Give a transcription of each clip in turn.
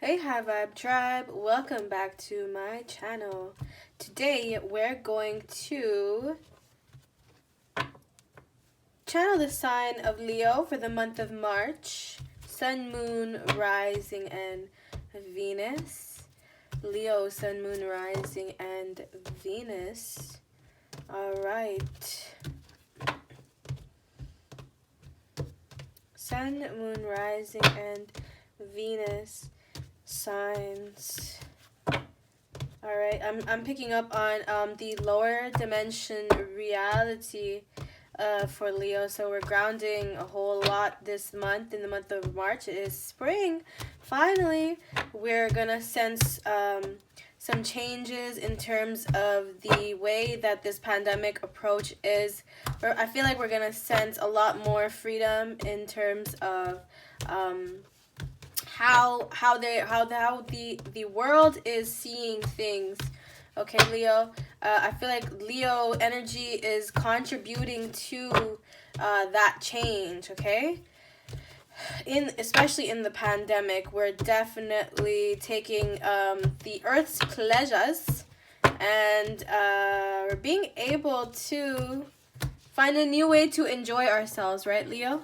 Hey High Vibe Tribe, welcome back to my channel. Today we're going to channel the sign of Leo for the month of March. Sun, Moon, Rising, and Venus. Leo, Sun, Moon, Rising, and Venus. Alright. Sun, Moon, Rising, and Venus signs. All right, I'm picking up on the lower dimension reality for Leo. So we're grounding a whole lot this month. In the month of March, it is spring. Finally, we're gonna sense some changes in terms of the way that this pandemic approach is. I feel like we're gonna sense a lot more freedom in terms of how the world is seeing things. Okay, Leo. I feel like Leo energy is contributing to that change. Okay, especially in the pandemic, we're definitely taking the Earth's pleasures, and we're being able to find a new way to enjoy ourselves. Right, Leo?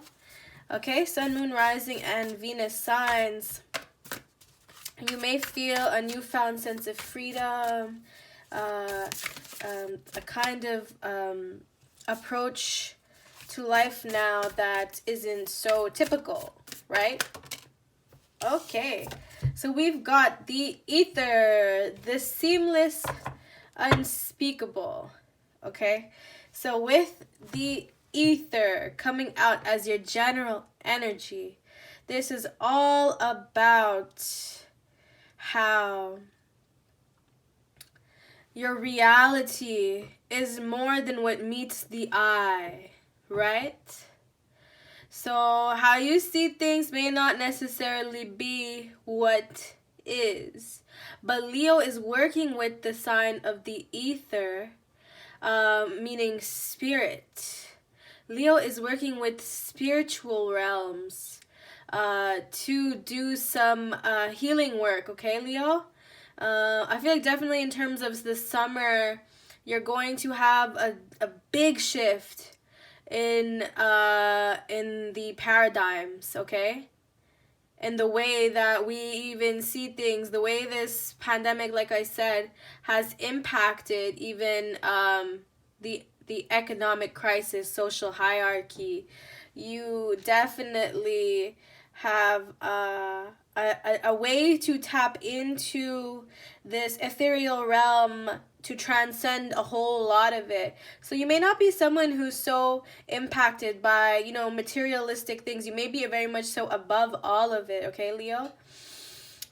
Okay, Sun, Moon, Rising, and Venus signs. You may feel a newfound sense of freedom, a kind of approach to life now that isn't so typical, right? Okay, so we've got the ether, the seamless, unspeakable. Okay, so with the ether coming out as your general energy, this is all about how your reality is more than what meets the eye, right? So how you see things may not necessarily be what is, but Leo is working with the sign of the ether, meaning spirit. Leo is working with spiritual realms to do some healing work, okay, Leo? I feel like definitely in terms of the summer, you're going to have a big shift in the paradigms, okay? In the way that we even see things, the way this pandemic, like I said, has impacted even the economic crisis, social hierarchy. You definitely have a way to tap into this ethereal realm to transcend a whole lot of it. So you may not be someone who's so impacted by, materialistic things. You may be very much so above all of it, okay, Leo?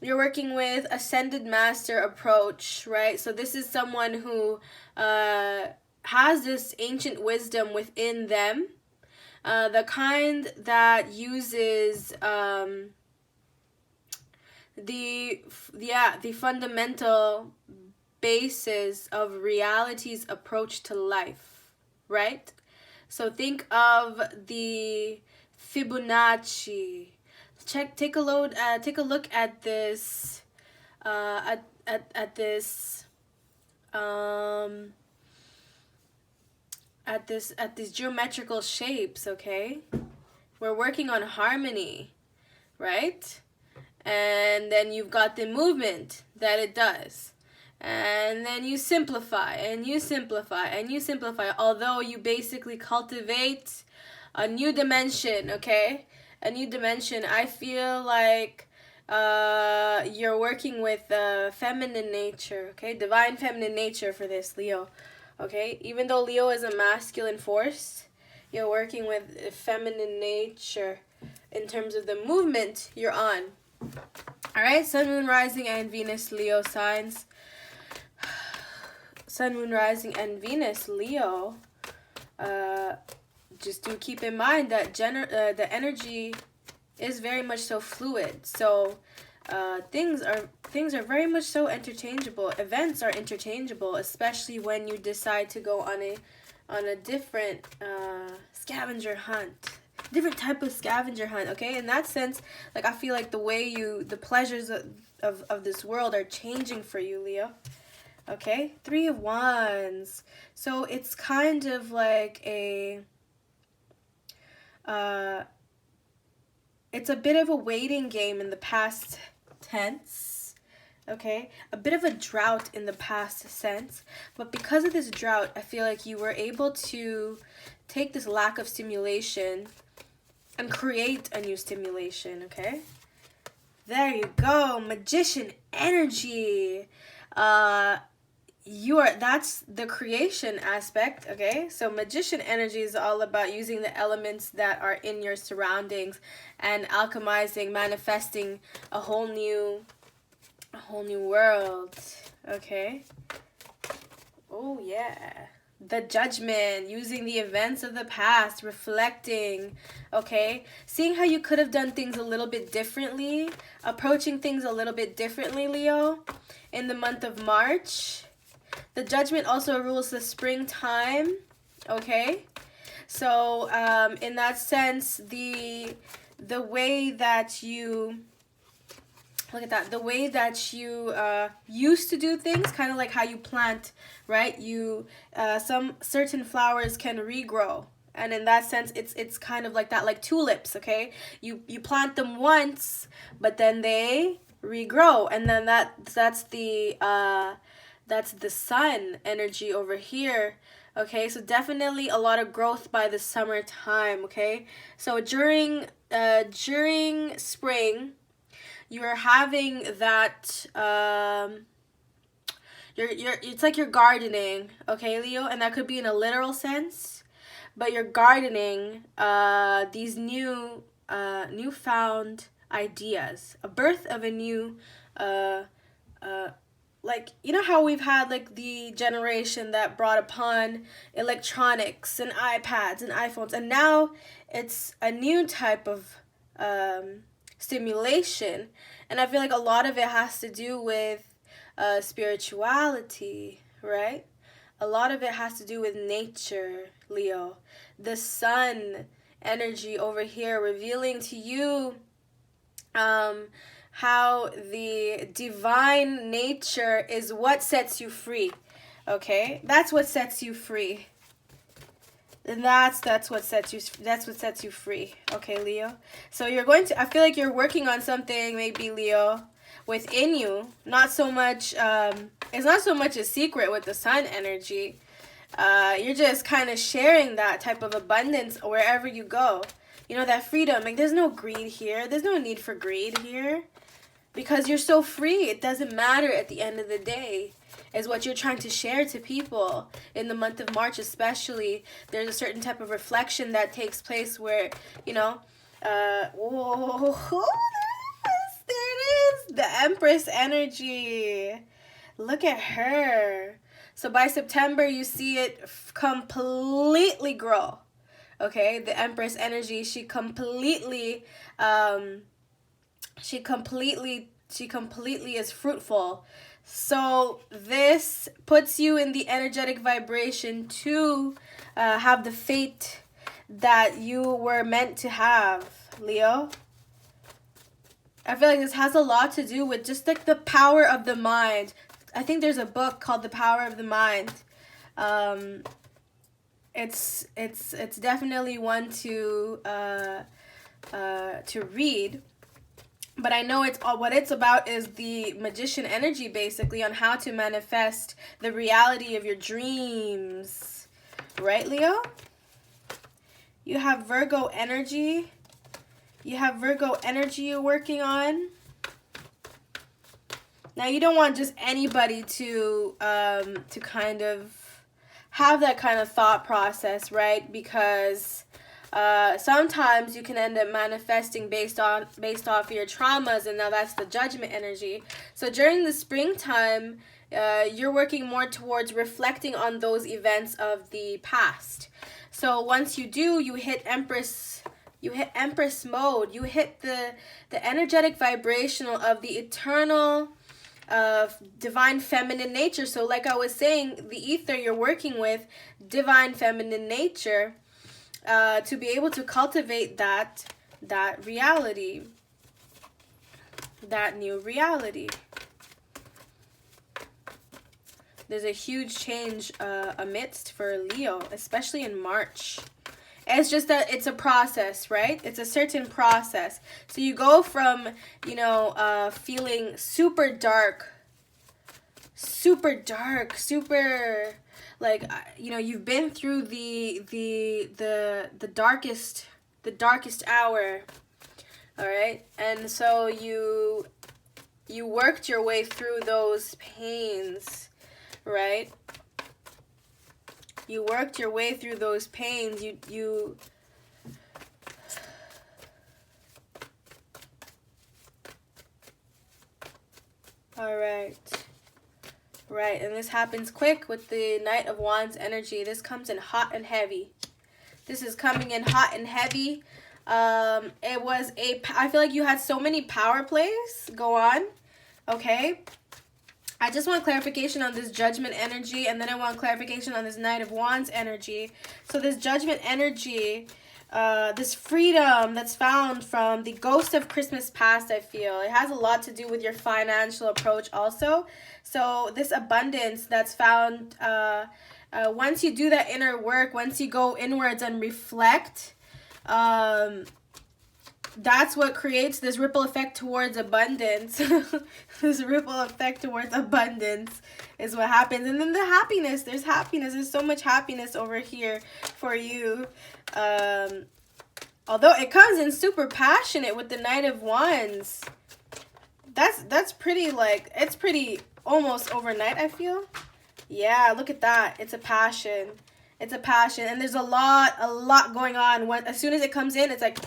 You're working with ascended master approach, right? So this is someone who has this ancient wisdom within them, the kind that uses the fundamental basis of reality's approach to life, right? So think of the Fibonacci. Take a look at this at these geometrical shapes, okay? We're working on harmony, right? And then you've got the movement that it does. And then you simplify, and you simplify, and you simplify, although you basically cultivate a new dimension, okay? A new dimension. I feel like you're working with feminine nature, okay? Divine feminine nature for this, Leo. Okay, even though Leo is a masculine force, you're working with feminine nature in terms of the movement you're on. All right, Sun, Moon, Rising, and Venus, Leo signs. Sun, Moon, Rising, and Venus, Leo. Just do keep in mind that the energy is very much so fluid. So things are very much so interchangeable. Events are interchangeable, especially when you decide to go on a different scavenger hunt. different type of scavenger hunt, okay? In that sense, like, I feel like the way the pleasures of this world are changing for you, Leo. Okay, 3 of Wands. So it's kind of like it's a bit of a waiting game in the past tense, okay? A bit of a drought in the past sense. But because of this drought, I feel like you were able to take this lack of stimulation and create a new stimulation, okay? There you go, Magician energy. That's the creation aspect, okay? So Magician energy is all about using the elements that are in your surroundings and alchemizing, manifesting a whole new world, okay? Oh yeah. The Judgment, using the events of the past, reflecting, okay? Seeing how you could have done things a little bit differently, approaching things a little bit differently, Leo, in the month of March. The Judgment also rules the springtime, okay? So, in that sense, the way that you... Look at that. The way that you used to do things, kind of like how you plant, right? Some certain flowers can regrow. And in that sense, it's kind of like that, like tulips, okay? You plant them once, but then they regrow. And then that's the sun energy over here. Okay, so definitely a lot of growth by the summertime, okay? So during spring, you're having that it's like you're gardening, okay, Leo, and that could be in a literal sense, but you're gardening these newfound ideas, a birth of a new like, you know how we've had like the generation that brought upon electronics and iPads and iPhones, and now it's a new type of stimulation, and I feel like a lot of it has to do with spirituality, right? A lot of it has to do with nature, Leo. The sun energy over here revealing to you how the divine nature is what sets you free, okay? That's what sets you free. And that's what sets you free, okay, Leo? So you're going to, I feel like you're working on something, maybe, Leo, within you. Not so much, it's not so much a secret with the sun energy. You're just kind of sharing that type of abundance wherever you go. You know, that freedom. Like, there's no greed here. There's no need for greed here. Because you're so free. It doesn't matter at the end of the day. Is what you're trying to share to people in the month of March, especially. There's a certain type of reflection that takes place where, you know, whoa, there it is, the Empress energy. Look at her. So by September, you see it completely grow. Okay, the Empress energy, she completely is fruitful. So this puts you in the energetic vibration to have the fate that you were meant to have, Leo. I feel like this has a lot to do with just like the power of the mind. I think there's a book called The Power of the Mind. It's definitely one to read. But I know what it's about is the magician energy, basically, on how to manifest the reality of your dreams. Right, Leo? You have Virgo energy. You have Virgo energy you're working on. Now, you don't want just anybody to kind of have that kind of thought process, right? Because sometimes you can end up manifesting based off your traumas, and now that's the judgment energy. So during the springtime, you're working more towards reflecting on those events of the past. So once you do, you hit Empress mode. You hit the energetic vibrational of the eternal divine feminine nature. So like I was saying, the ether you're working with, divine feminine nature. to be able to cultivate that reality, that new reality. There's a huge change amidst for Leo, especially in March. It's just that it's a process, right? It's a certain process. So you go from, you know, feeling super dark, super like, you know, you've been through the darkest hour, all right? And so you worked your way through those pains, right? You worked your way through those pains. You all right. Right, and this happens quick with the Knight of Wands energy. This comes in hot and heavy. This is coming in hot and heavy. It was I feel like you had so many power plays go on. Okay. I just want clarification on this Judgment energy, and then I want clarification on this Knight of Wands energy. So this Judgment energy, this freedom that's found from the ghost of Christmas past, I feel. It has a lot to do with your financial approach also. So this abundance that's found, once you do that inner work, once you go inwards and reflect, that's what creates this ripple effect towards abundance. This ripple effect towards abundance is what happens. And then the happiness, there's happiness. There's so much happiness over here for you. Although it comes in super passionate with the Knight of Wands. That's pretty, like, it's pretty almost overnight, I feel. Yeah, look at that. It's a passion. It's a passion. And there's a lot going on. As soon as it comes in, it's like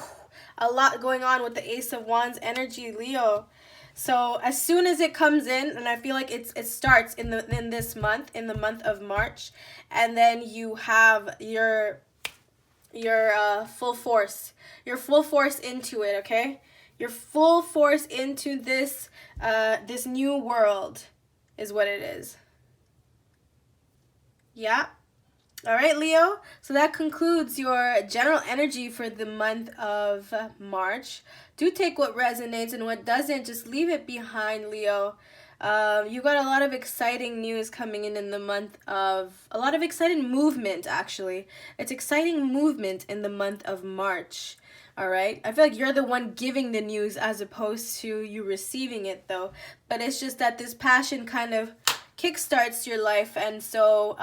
a lot going on with the Ace of Wands energy, Leo. So as soon as it comes in, and I feel like it starts in this month, in the month of March, and then you have your full force. Your full force into it, okay? Your full force into this this new world is what it is. Yeah. All right, Leo. So that concludes your general energy for the month of March. Do take what resonates, and what doesn't, just leave it behind, Leo. You got a lot of exciting news coming in the month of, a lot of exciting movement, actually. It's exciting movement in the month of March. All right. I feel like you're the one giving the news as opposed to you receiving it, though. But it's just that this passion kind of kickstarts your life, and so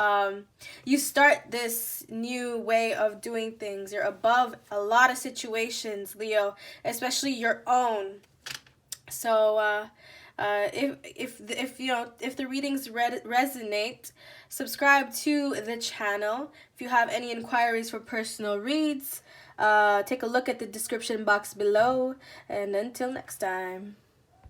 you start this new way of doing things. You're above a lot of situations, Leo, especially your own. So if you know, if the readings resonate, subscribe to the channel. If you have any inquiries for personal reads, take a look at the description box below, and until next time.